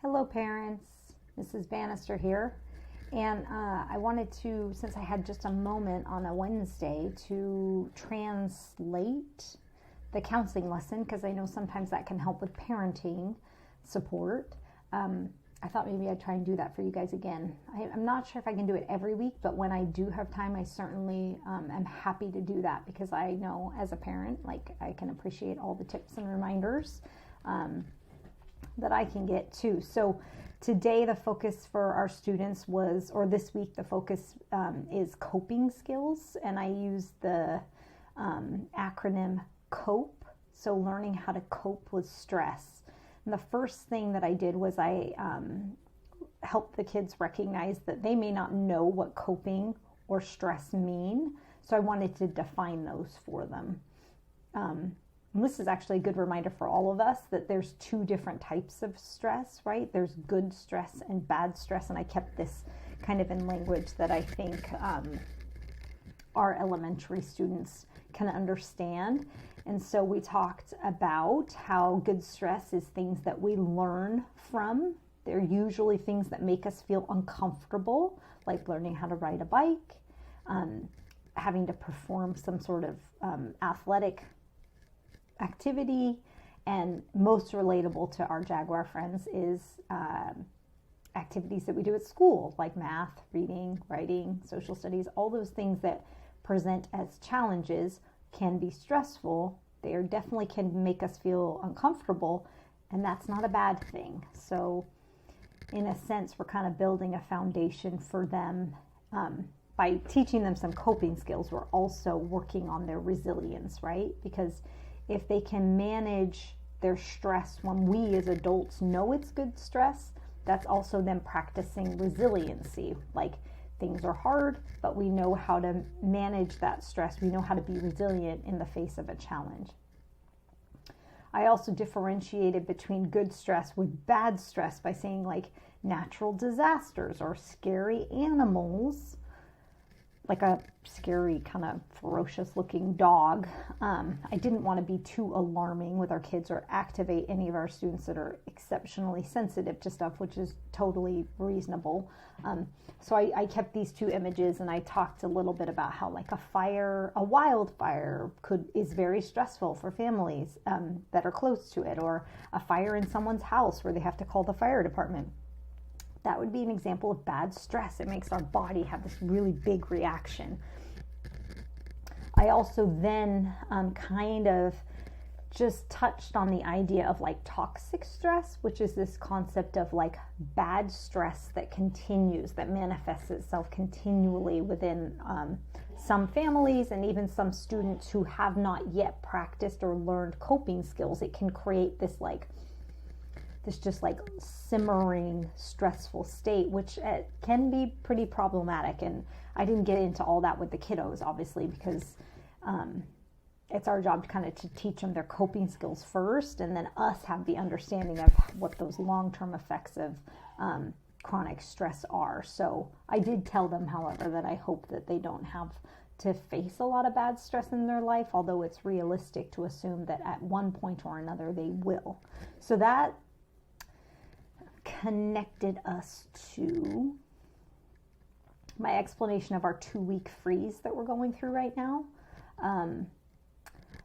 Hello parents, Mrs. Bannister here, and I wanted to, since I had just a moment on a Wednesday, to translate the counseling lesson, because I know sometimes that can help with parenting support. I thought maybe I'd try and do that for you guys again. I'm not sure if I can do it every week, but when I do have time, I certainly am happy to do that, because I know as a parent, I can appreciate all the tips and reminders that I can get too. So today the focus for our students was, or this week the focus is coping skills, and I use the acronym COPE, so learning how to cope with stress. And the first thing that I did was I helped the kids recognize that they may not know what coping or stress mean, so I wanted to define those for them. And this is actually a good reminder for all of us that there's two different types of stress, right? There's good stress and bad stress, and I kept this kind of in language that I think our elementary students can understand. And so we talked about how good stress is things that we learn from. They're usually things that make us feel uncomfortable, like learning how to ride a bike, having to perform some sort of athletic activity, and most relatable to our Jaguar friends is activities that we do at school, like math, reading, writing, social studies. All those things that present as challenges can be stressful. They definitely can make us feel uncomfortable, and that's not a bad thing. So in a sense, we're kind of building a foundation for them. By teaching them some coping skills, we're also working on their resilience, right? Because if they can manage their stress when we as adults know it's good stress, that's also them practicing resiliency. Like, things are hard, but we know how to manage that stress. We know how to be resilient in the face of a challenge. I also differentiated between good stress with bad stress by saying, like, natural disasters or scary animals, like a scary kind of ferocious looking dog. I didn't want to be too alarming with our kids or activate any of our students that are exceptionally sensitive to stuff, which is totally reasonable. So I kept these two images, and I talked a little bit about how, like, a wildfire is very stressful for families that are close to it, or a fire in someone's house where they have to call the fire department. That would be an example of bad stress. It makes our body have this really big reaction. I also then kind of just touched on the idea of, like, toxic stress, which is this concept of, like, bad stress that continues, that manifests itself continually within some families and even some students who have not yet practiced or learned coping skills. It can create this just simmering stressful state, which can be pretty problematic. And I didn't get into all that with the kiddos, obviously, because it's our job to teach them their coping skills first, and then us have the understanding of what those long-term effects of chronic stress are. So I did tell them, however, that I hope that they don't have to face a lot of bad stress in their life, although it's realistic to assume that at one point or another they will. So that connected us to my explanation of our 2-week freeze that we're going through right now.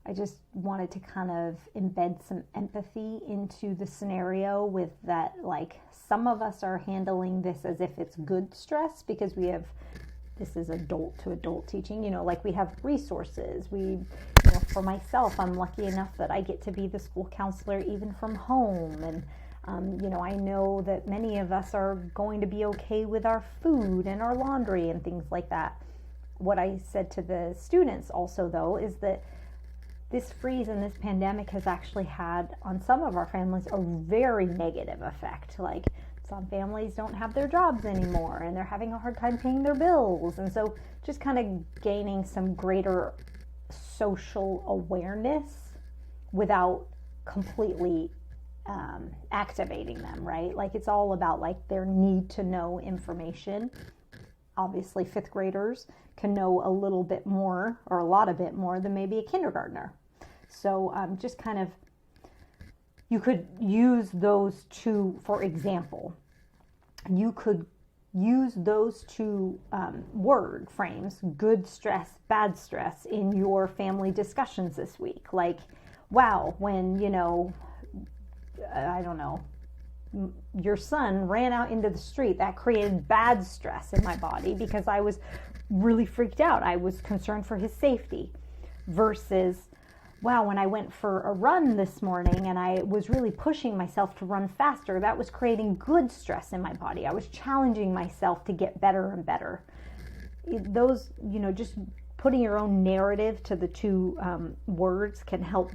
I just wanted to kind of embed some empathy into the scenario with that, like, some of us are handling this as if it's good stress because this is adult to adult teaching, like, we have resources. For myself, I'm lucky enough that I get to be the school counselor even from home, and I know that many of us are going to be okay with our food and our laundry and things like that. What I said to the students also, though, is that this freeze and this pandemic has actually had on some of our families a very negative effect. Like, some families don't have their jobs anymore and they're having a hard time paying their bills. And so just kind of gaining some greater social awareness without completely activating them, right? Like, it's all about, like, their need to know information. Obviously, 5th graders can know a little bit more or a lot of bit more than maybe a kindergartner. So just kind of you could use those two, for example, you could use those two word frames, good stress, bad stress, in your family discussions this week. Like, wow, when, I don't know, your son ran out into the street, that created bad stress in my body because I was really freaked out. I was concerned for his safety. Versus, wow, when I went for a run this morning and I was really pushing myself to run faster, that was creating good stress in my body. I was challenging myself to get better and better. Those, just putting your own narrative to the two words can help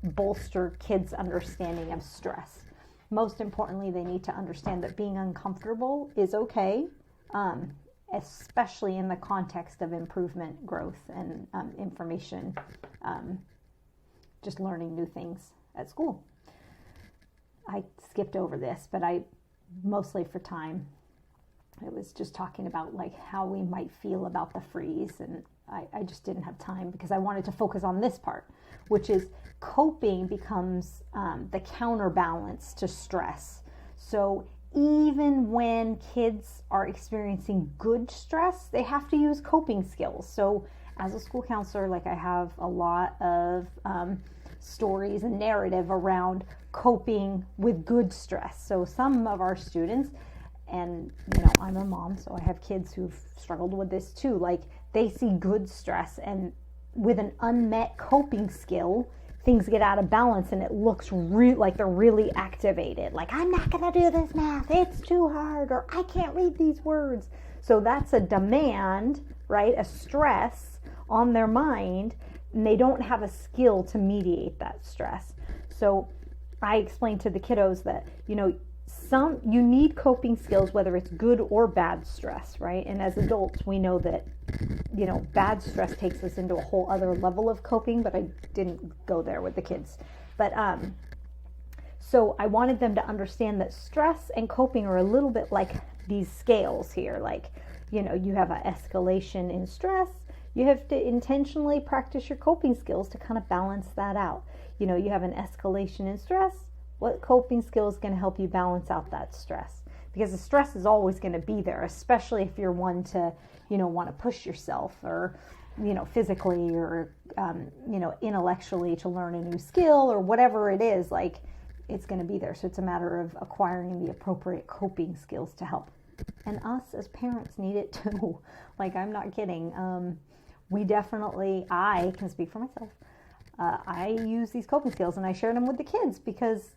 bolster kids' understanding of stress. Most importantly, they need to understand that being uncomfortable is okay, especially in the context of improvement, growth, and information, just learning new things at school. I skipped over this, but mostly for time, it was just talking about like how we might feel about the freeze, and I just didn't have time because I wanted to focus on this part, which is coping becomes the counterbalance to stress. So even when kids are experiencing good stress, they have to use coping skills. So as a school counselor, like I have a lot of stories and narrative around coping with good stress. So some of our students, and I'm a mom, so I have kids who've struggled with this too, like they see good stress, and with an unmet coping skill, things get out of balance and it looks like they're really activated. Like, I'm not going to do this math, it's too hard, or I can't read these words. So that's a demand, right? A stress on their mind, and they don't have a skill to mediate that stress. So I explain to the kiddos that, you need coping skills, whether it's good or bad stress, right? And as adults, we know that, bad stress takes us into a whole other level of coping, but I didn't go there with the kids. But, so I wanted them to understand that stress and coping are a little bit like these scales here. Like, you have an escalation in stress. You have to intentionally practice your coping skills to kind of balance that out. You have an escalation in stress. What coping skill is going to help you balance out that stress? Because the stress is always going to be there, especially if you're one to, want to push yourself or, physically or, intellectually to learn a new skill or whatever it is, like it's going to be there. So it's a matter of acquiring the appropriate coping skills to help. And us as parents need it too. Like, I'm not kidding. I can speak for myself. I use these coping skills and I shared them with the kids because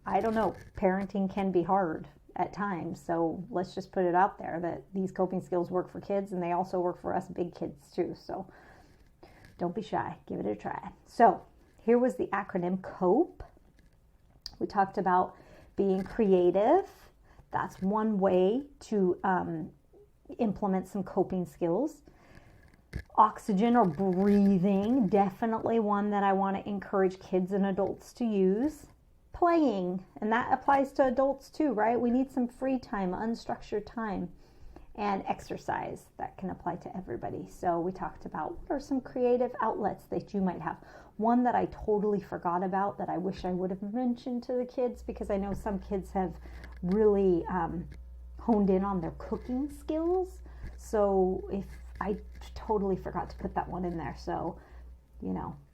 I don't know, parenting can be hard at times. So let's just put it out there that these coping skills work for kids and they also work for us big kids too. So don't be shy, give it a try. So here was the acronym COPE. We talked about being creative. That's one way to implement some coping skills. Oxygen or breathing, definitely one that I want to encourage kids and adults to use. Playing, and that applies to adults too, right? We need some free time, unstructured time. And exercise, that can apply to everybody. So we talked about what are some creative outlets that you might have. One that I totally forgot about that I wish I would have mentioned to the kids, because I know some kids have really honed in on their cooking skills. So if I totally forgot to put that one in there. So,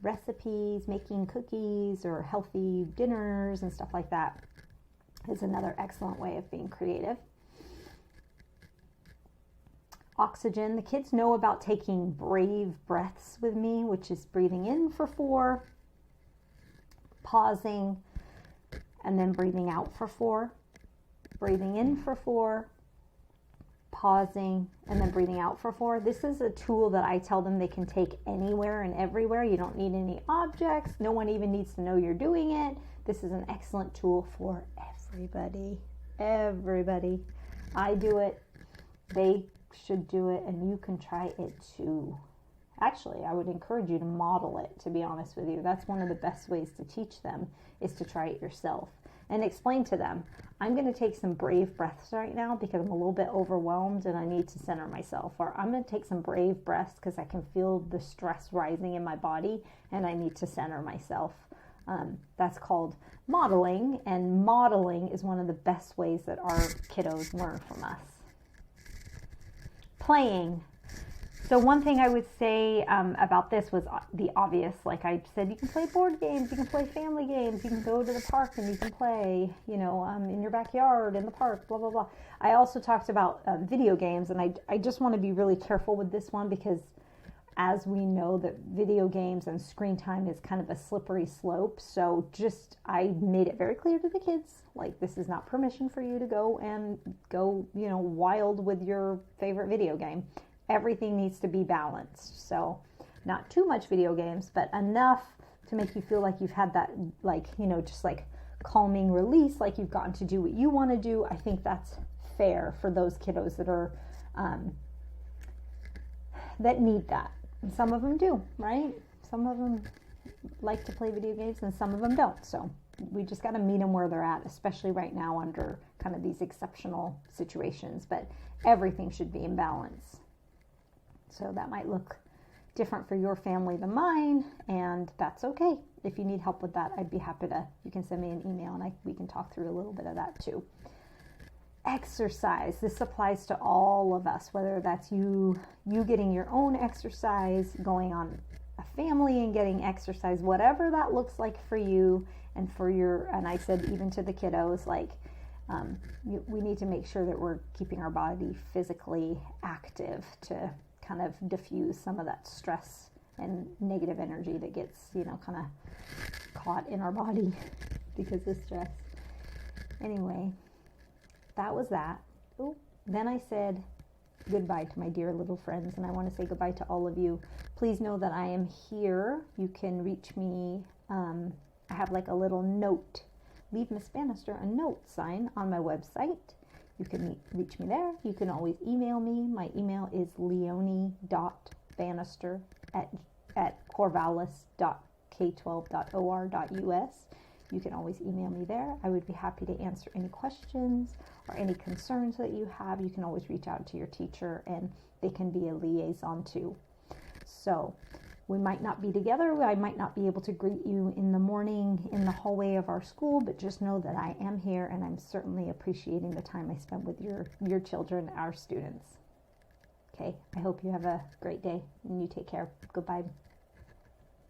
recipes, making cookies or healthy dinners and stuff like that is another excellent way of being creative. Oxygen, the kids know about taking brave breaths with me, which is breathing in for 4, pausing, and then breathing out for 4, breathing in for 4, pausing, and then breathing out for 4. This is a tool that I tell them they can take anywhere and everywhere. You don't need any objects. No one even needs to know you're doing it. This is an excellent tool for everybody. Everybody. I do it. They should do it, and you can try it too. Actually, I would encourage you to model it, to be honest with you. That's one of the best ways to teach them, is to try it yourself. and explain to them, I'm going to take some brave breaths right now because I'm a little bit overwhelmed and I need to center myself. Or I'm going to take some brave breaths because I can feel the stress rising in my body and I need to center myself. That's called modeling, and modeling is one of the best ways that our kiddos learn from us. Playing. So one thing I would say about this was the obvious. Like I said, you can play board games, you can play family games, you can go to the park and you can play, in your backyard, in the park, blah, blah, blah. I also talked about video games, and I just want to be really careful with this one because as we know that video games and screen time is kind of a slippery slope. So I made it very clear to the kids, like this is not permission for you to go wild with your favorite video game. Everything needs to be balanced. So not too much video games, but enough to make you feel like you've had that, just like calming release, like you've gotten to do what you want to do. I think that's fair for those kiddos that are, that need that. And some of them do, right? Some of them like to play video games and some of them don't. So we just got to meet them where they're at, especially right now under kind of these exceptional situations. But everything should be in balance. So that might look different for your family than mine, and that's okay. If you need help with that, I'd be happy to, you can send me an email and we can talk through a little bit of that too. Exercise. This applies to all of us, whether that's you getting your own exercise, going on a family and getting exercise, whatever that looks like for you and and I said even to the kiddos, like we need to make sure that we're keeping our body physically active to kind of diffuse some of that stress and negative energy that gets, kind of caught in our body because of stress. Anyway, that was that. Ooh, then I said goodbye to my dear little friends, and I want to say goodbye to all of you. Please know that I am here. You can reach me. I have like a little note. Leave Miss Bannister a note sign on my website. You can reach me there. You can always email me. My email is leonie.bannister@corvallis.k12.or.us. You can always email me there. I would be happy to answer any questions or any concerns that you have. You can always reach out to your teacher and they can be a liaison too. So we might not be together. I might not be able to greet you in the morning in the hallway of our school, but just know that I am here and I'm certainly appreciating the time I spent with your children, our students. Okay, I hope you have a great day and you take care. Goodbye.